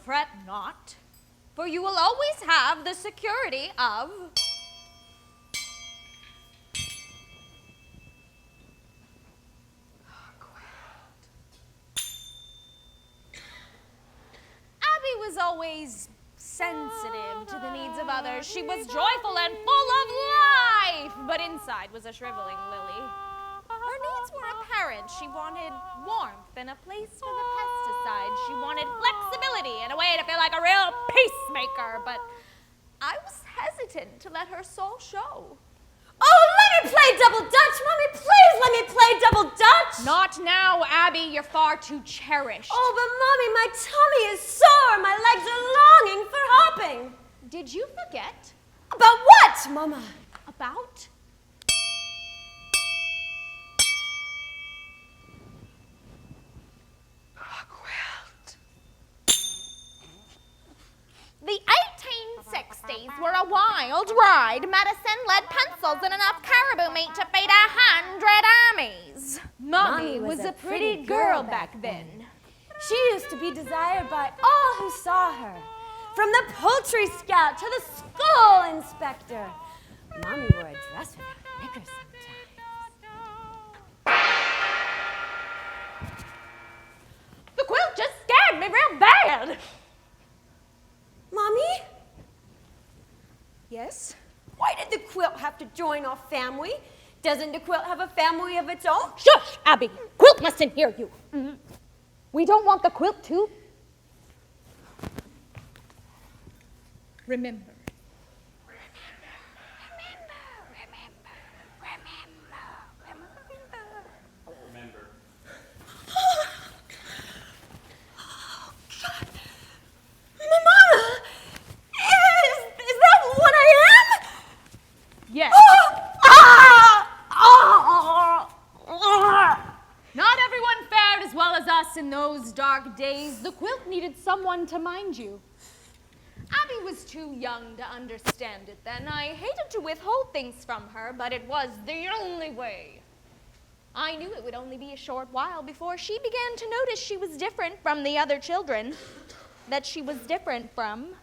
Fret not, for you will always have the security of... Abby was always sensitive to the needs of others. She was joyful and full of life, but inside was a shriveling lily. Her needs were apparent. She wanted warmth and a place for the pesticides. She wanted flexibility and a way to feel like a real peacemaker, but I was hesitant to let her soul show. Oh, let me play double dutch! Mommy, please let me play double dutch! Not now, Abby. You're far too cherished. Oh, but Mommy, my tummy is sore. My legs are longing for hopping. Did you forget? About what, Mama? About... Quilt. The 1860s were a wild ride. Medicine, lead pencils, and enough caribou meat to feed 100 armies. Mommy was a pretty girl back then. She used to be desired by all who saw her, from the poultry scout to the school inspector. Mommy wore a dress without knickers sometimes. The quilt just scared me real bad. Mommy? Yes? Why did the quilt have to join our family? Doesn't the quilt have a family of its own? Shush, Abby. Quilt mustn't hear you. We don't want the quilt to. Remember. Yes. Not everyone fared as well as us in those dark days. The quilt needed someone to mind you. Abby was too young to understand it then. I hated to withhold things from her, but it was the only way. I knew it would only be a short while before she began to notice she was different from the other children, that she was different from...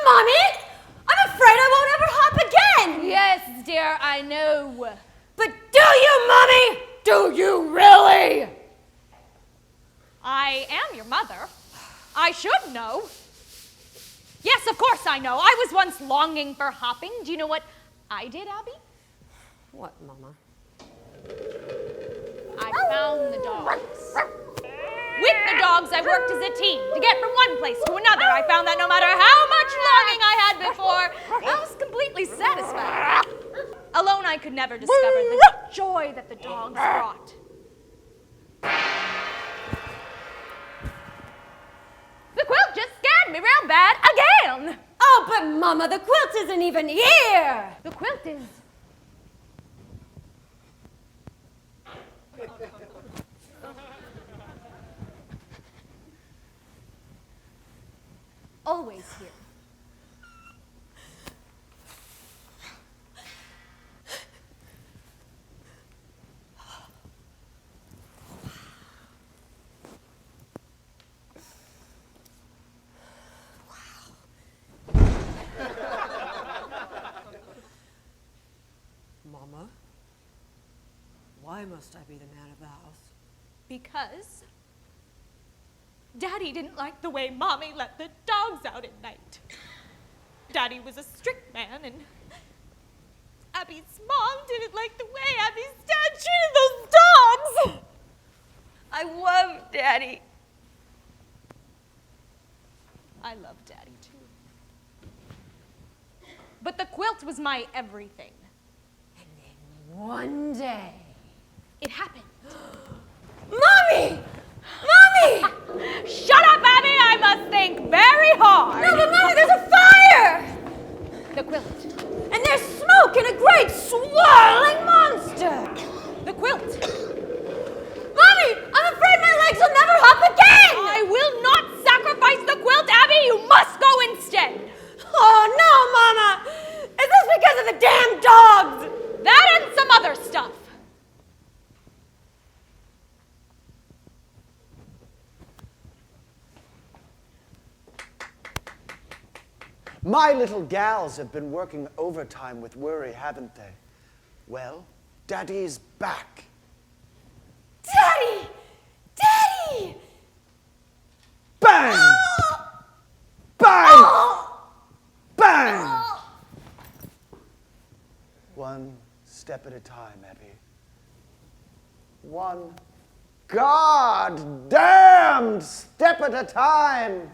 Mommy, I'm afraid I won't ever hop again. Yes, dear, I know. But do you, Mommy? Do you really? I am your mother. I should know. Yes, of course I know. I was once longing for hopping. Do you know what I did, Abby? What, Mama? I found the dogs. With the dogs, I worked as a team to get from one place to another. I found that no matter how much longing I had before, I was completely satisfied. Alone, I could never discover the joy that the dogs brought. The quilt just scared me real bad again. Oh, but Mama, the quilt isn't even here. The quilt is... always here. Mama, why must I be the man of the house? Because Daddy didn't like the way Mommy let the dogs out at night. Daddy was a strict man, and Abby's mom didn't like the way Abby's dad treated those dogs. I love Daddy. I love Daddy, too. But the quilt was my everything. And then one day... It happened. Mommy! Mommy! Shut up, Abby! I must think very hard. No, but Mommy, there's a fire! The quilt. And there's smoke and a great swirling monster! The quilt. Mommy, I'm afraid my legs will never hop again! I will not sacrifice the quilt, Abby! You must go instead! Oh, no! My little gals have been working overtime with worry, haven't they? Well, Daddy's back. Daddy! Daddy! Bang! Bang! Bang! One step at a time, Abby. One goddamned step at a time.